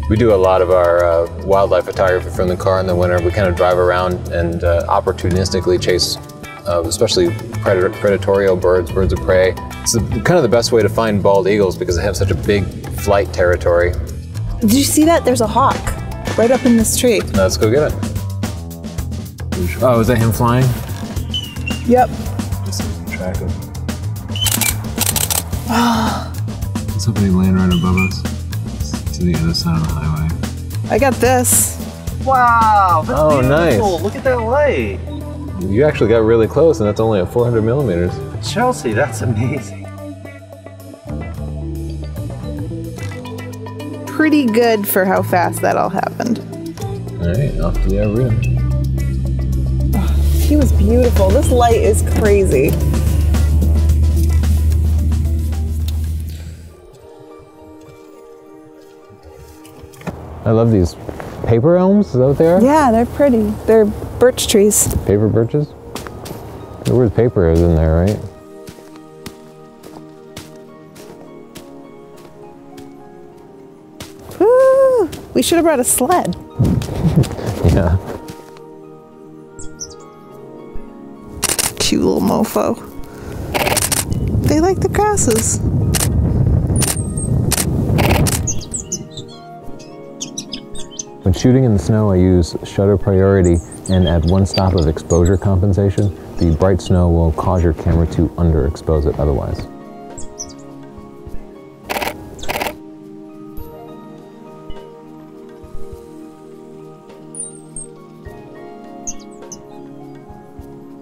We do a lot of our wildlife photography from the car in the winter. We kind of drive around and opportunistically chase especially predatorial birds, birds of prey. It's kind of the best way to find bald eagles because they have such a big flight territory. Did you see that? There's a hawk right up in this tree. Let's go get it. Oh, is that him flying? Yep. Let's track him. Let's hope he land right above us to the other side of the highway. I got this. Wow, that's beautiful. Nice. Look at that light. You actually got really close, and that's only at 400 millimeters. Chelsea, that's amazing. Pretty good for how fast that all happened. All right, off to the arena. Oh, he was beautiful. This light is crazy. I love these paper elms. Is that what they are? Yeah, they're pretty. They're birch trees. Paper birches? The word paper is in there, right? Woo! We should have brought a sled. Yeah. Cute little mofo. They like the grasses. When shooting in the snow, I use shutter priority and at one stop of exposure compensation. The bright snow will cause your camera to underexpose it otherwise.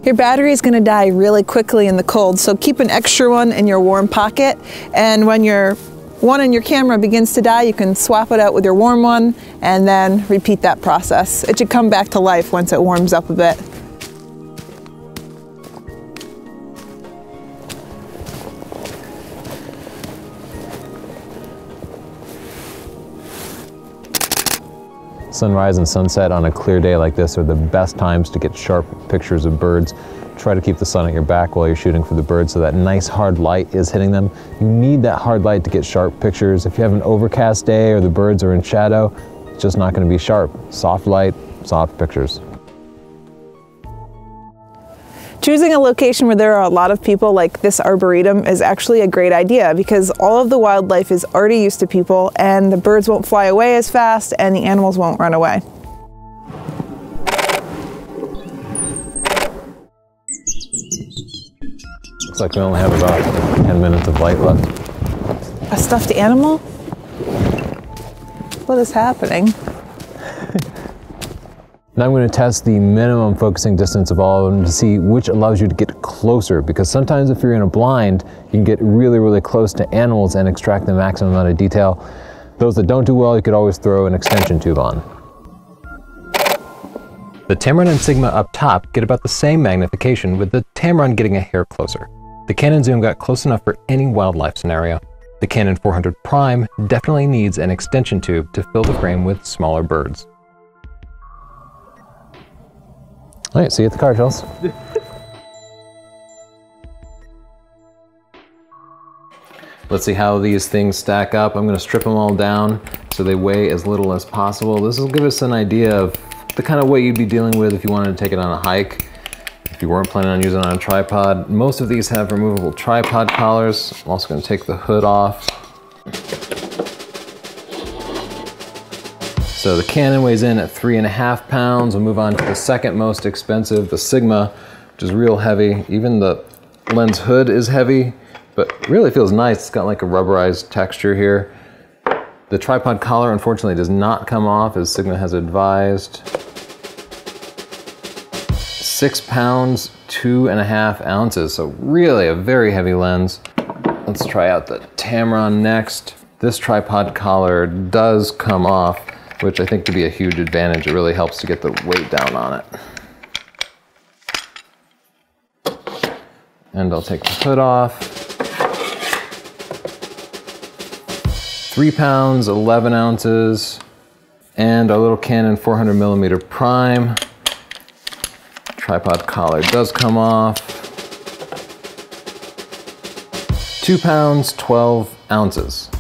Your battery is going to die really quickly in the cold, so keep an extra one in your warm pocket, and when your one in your camera begins to die, you can swap it out with your warm one and then repeat that process. It should come back to life once it warms up a bit. Sunrise and sunset on a clear day like this are the best times to get sharp pictures of birds. Try to keep the sun at your back while you're shooting for the birds so that nice hard light is hitting them. You need that hard light to get sharp pictures. If you have an overcast day or the birds are in shadow, it's just not going to be sharp. Soft light, soft pictures. Choosing a location where there are a lot of people like this arboretum is actually a great idea because all of the wildlife is already used to people and the birds won't fly away as fast and the animals won't run away. Looks like we only have about 10 minutes of light left. A stuffed animal? What is happening? Now I'm going to test the minimum focusing distance of all of them to see which allows you to get closer, because sometimes if you're in a blind, you can get really, really close to animals and extract the maximum amount of detail. Those that don't do well, you could always throw an extension tube on. The Tamron and Sigma up top get about the same magnification, with the Tamron getting a hair closer. The Canon zoom got close enough for any wildlife scenario. The Canon 400 Prime definitely needs an extension tube to fill the frame with smaller birds. All right, see you at the car, Chelsea. Let's see how these things stack up. I'm going to strip them all down so they weigh as little as possible. This will give us an idea of the kind of weight you'd be dealing with if you wanted to take it on a hike, if you weren't planning on using it on a tripod. Most of these have removable tripod collars. I'm also going to take the hood off. So the Canon weighs in at 3.5 pounds. We'll move on to the second most expensive, the Sigma, which is real heavy. Even the lens hood is heavy, but really feels nice. It's got like a rubberized texture here. The tripod collar, unfortunately, does not come off, as Sigma has advised. 6 pounds, 2.5 ounces, so really a very heavy lens. Let's try out the Tamron next. This tripod collar does come off, which I think could be a huge advantage. It really helps to get the weight down on it. And I'll take the hood off. 3 pounds, 11 ounces, and our little Canon 400mm prime. Tripod collar does come off. 2 pounds, 12 ounces.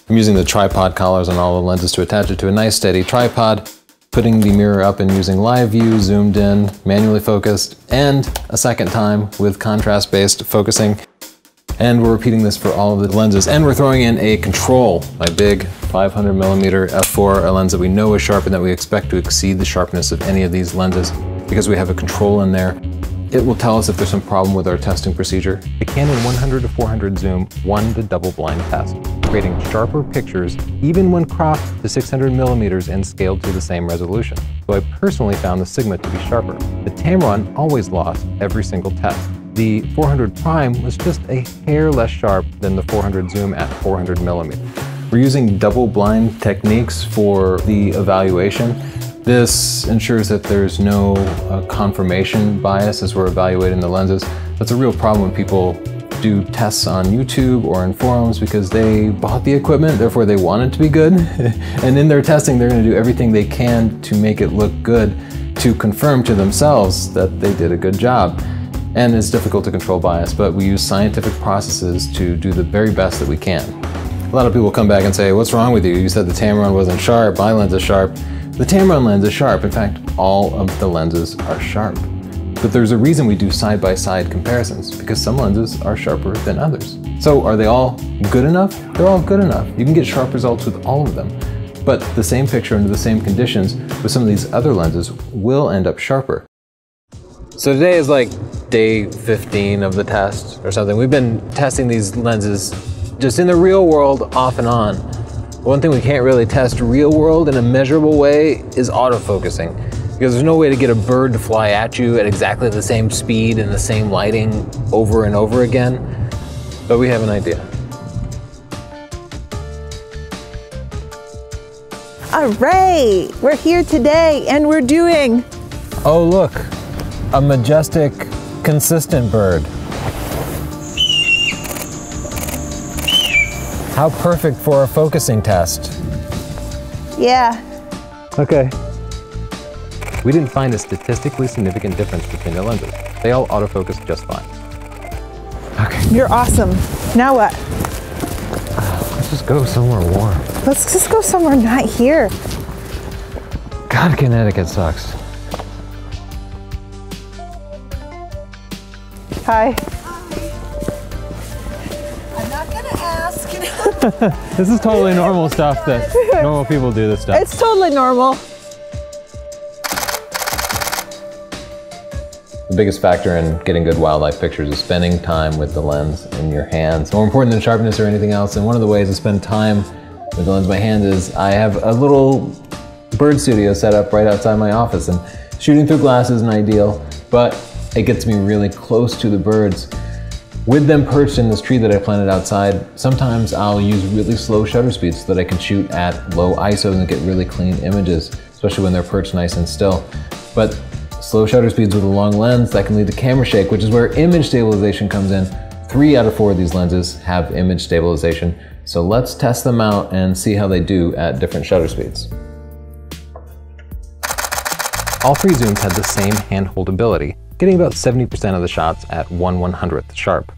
I'm using the tripod collars on all the lenses to attach it to a nice steady tripod, putting the mirror up and using live view, zoomed in, manually focused, and a second time with contrast-based focusing. And we're repeating this for all of the lenses. And we're throwing in a control, my big 500mm f4, a lens that we know is sharp and that we expect to exceed the sharpness of any of these lenses because we have a control in there. It will tell us if there's some problem with our testing procedure. The Canon 100 to 400 zoom won the double blind test, creating sharper pictures even when cropped to 600mm and scaled to the same resolution. So I personally found the Sigma to be sharper. The Tamron always lost every single test. The 400 prime was just a hair less sharp than the 400 zoom at 400mm. We're using double blind techniques for the evaluation. This ensures that there's no confirmation bias as we're evaluating the lenses. That's a real problem when people do tests on YouTube or in forums because they bought the equipment, therefore they want it to be good. And in their testing, they're gonna do everything they can to make it look good to confirm to themselves that they did a good job. And it's difficult to control bias, but we use scientific processes to do the very best that we can. A lot of people come back and say, what's wrong with you? You said the Tamron wasn't sharp, my lens is sharp. The Tamron lens is sharp. In fact, all of the lenses are sharp. But there's a reason we do side-by-side comparisons, because some lenses are sharper than others. So are they all good enough? They're all good enough. You can get sharp results with all of them. But the same picture under the same conditions with some of these other lenses will end up sharper. So today is like day 15 of the test or something. We've been testing these lenses just in the real world off and on. One thing we can't really test real world in a measurable way is autofocusing, because there's no way to get a bird to fly at you at exactly the same speed and the same lighting over and over again. But we have an idea. All right, we're here today and we're doing... Oh look, a majestic, consistent bird. How perfect for a focusing test. Yeah. Okay. We didn't find a statistically significant difference between the lenses. They all autofocus just fine. Okay. You're awesome. Now what? Let's just go somewhere warm. Let's just go somewhere not here. God, Connecticut sucks. Hi. I'm not gonna ask. This is totally normal stuff that normal people do this stuff. It's totally normal. The biggest factor in getting good wildlife pictures is spending time with the lens in your hands. More important than sharpness or anything else. And one of the ways to spend time with the lens in my hand is I have a little bird studio set up right outside my office, and shooting through glass isn't ideal, but it gets me really close to the birds. With them perched in this tree that I planted outside, sometimes I'll use really slow shutter speeds so that I can shoot at low ISOs and get really clean images, especially when they're perched nice and still. But slow shutter speeds with a long lens, that can lead to camera shake, which is where image stabilization comes in. 3 out of 4 of these lenses have image stabilization. So let's test them out and see how they do at different shutter speeds. All 3 zooms had the same handhold ability, getting about 70% of the shots at 1/100th sharp.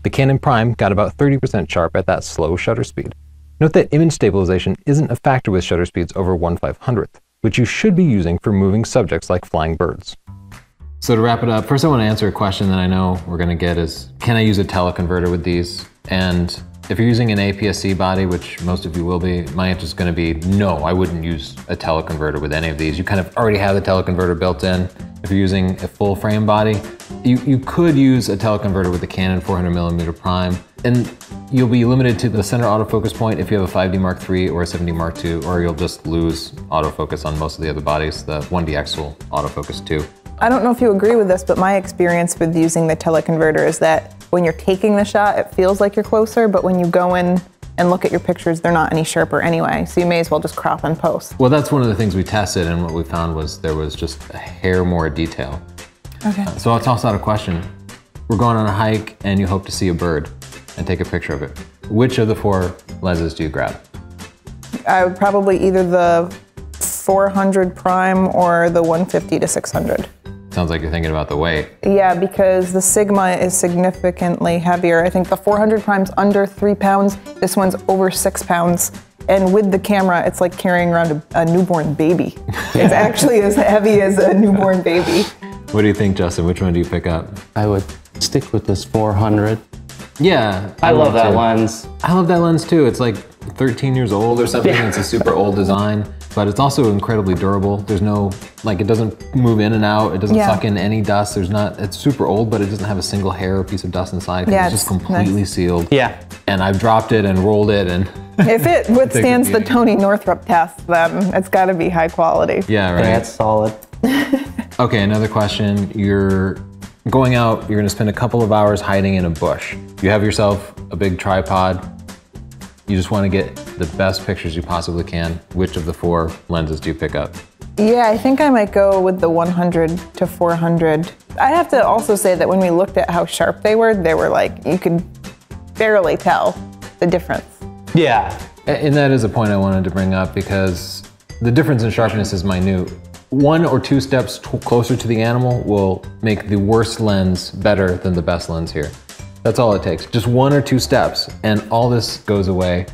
The Canon Prime got about 30% sharp at that slow shutter speed. Note that image stabilization isn't a factor with shutter speeds over 1/500th, which you should be using for moving subjects like flying birds. So to wrap it up, first I want to answer a question that I know we're going to get is, can I use a teleconverter with these? And if you're using an APS-C body, which most of you will be, my answer is going to be no, I wouldn't use a teleconverter with any of these. You kind of already have the teleconverter built in. If you're using a full frame body, you could use a teleconverter with the Canon 400mm prime, and you'll be limited to the center autofocus point if you have a 5D Mark III or a 7D Mark II, or you'll just lose autofocus on most of the other bodies. The 1DX will autofocus too. I don't know if you agree with this, but my experience with using the teleconverter is that when you're taking the shot, it feels like you're closer, but when you go in and look at your pictures, they're not any sharper anyway, so you may as well just crop and post. Well, that's one of the things we tested, and what we found was there was just a hair more detail. Okay. So I'll toss out a question. We're going on a hike and you hope to see a bird and take a picture of it. Which of the 4 lenses do you grab? I would probably either the 400 prime or the 150 to 600. Sounds sounds like you're thinking about the weight. Yeah, because the Sigma is significantly heavier. I think the 400 prime's under 3 pounds. This one's over 6 pounds. And with the camera, it's like carrying around a newborn baby. It's actually as heavy as a newborn baby. What do you think, Justin? Which one do you pick up? I would stick with this 400. Yeah. I love that lens. I love that lens too. It's like 13 years old or something. It's a super old design, but it's also incredibly durable. There's no, like, it doesn't move in and out. It doesn't suck in any dust. It's super old, but it doesn't have a single hair or piece of dust inside. Yeah, it's just completely sealed. Yeah. And I've dropped it and rolled it, and if it withstands the Tony Northrup test, then it's got to be high quality. yeah, right. That's solid. Okay, another question. You're going out, you're gonna spend a couple of hours hiding in a bush. You have yourself a big tripod. You just wanna get the best pictures you possibly can. Which of the 4 lenses do you pick up? Yeah, I think I might go with the 100 to 400. I have to also say that when we looked at how sharp they were like, you could barely tell the difference. Yeah. And that is a point I wanted to bring up, because the difference in sharpness is minute. 1 or 2 steps closer to the animal will make the worst lens better than the best lens here. That's all it takes. Just 1 or 2 steps and all this goes away.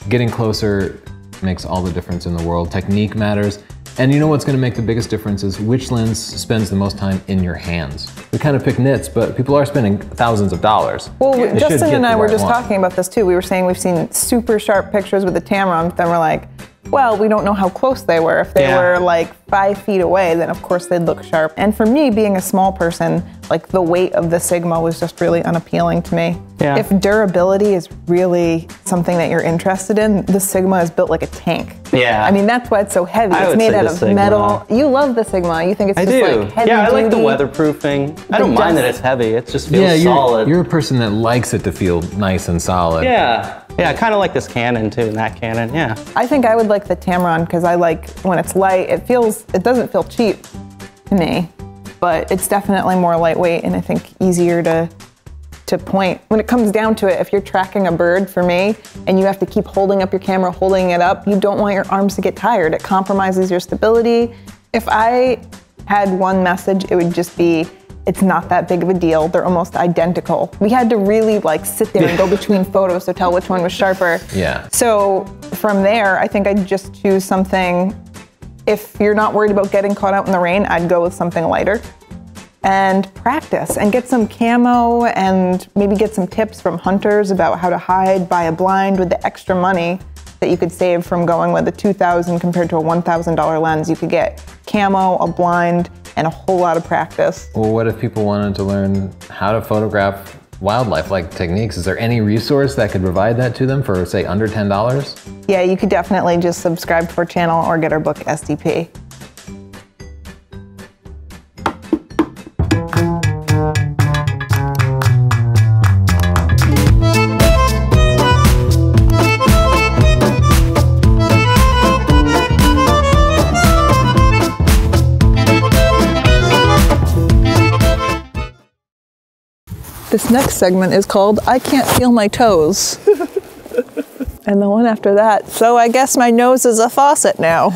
Getting closer makes all the difference in the world. Technique matters. And you know what's gonna make the biggest difference is which lens spends the most time in your hands. We kind of pick nits, but people are spending thousands of dollars. Well, They should Justin get and I the were right just one. talking about this too. We were saying we've seen super sharp pictures with the Tamron, but then we're like, well, we don't know how close they were. If they were like 5 feet away, then of course they'd look sharp. And for me, being a small person, like the weight of the Sigma was just really unappealing to me. Yeah. If durability is really something that you're interested in, the Sigma is built like a tank. Yeah. I mean, that's why it's so heavy. I It's would made say out the of Sigma. metal. You love the Sigma. You think it's I just do. like heavy Yeah, I like the duty. weatherproofing. I don't mind that it's heavy. It just feels Yeah, solid. you're a person that likes it to feel nice and solid. Yeah. Yeah, I kind of like this Canon too, and that Canon, yeah. I think I would like the Tamron because I like when it's light. It doesn't feel cheap to me, but it's definitely more lightweight and I think easier to point. When it comes down to it, if you're tracking a bird for me and you have to keep holding up your camera, holding it up, you don't want your arms to get tired. It compromises your stability. If I had one message, it would just be, it's not that big of a deal. They're almost identical. We had to really like sit there and go between photos to tell which one was sharper. Yeah. So from there, I think I'd just choose something. If you're not worried about getting caught out in the rain, I'd go with something lighter and practice and get some camo and maybe get some tips from hunters about how to hide, buy a blind with the extra money that you could save from going with a $2,000 compared to a $1,000 lens. You could get camo, a blind, and a whole lot of practice. Well, what if people wanted to learn how to photograph wildlife, like techniques? Is there any resource that could provide that to them for, say, under $10? Yeah, you could definitely just subscribe to our channel or get our book, SDP. This next segment is called I Can't Feel My Toes. And the one after that, so I guess my nose is a faucet now.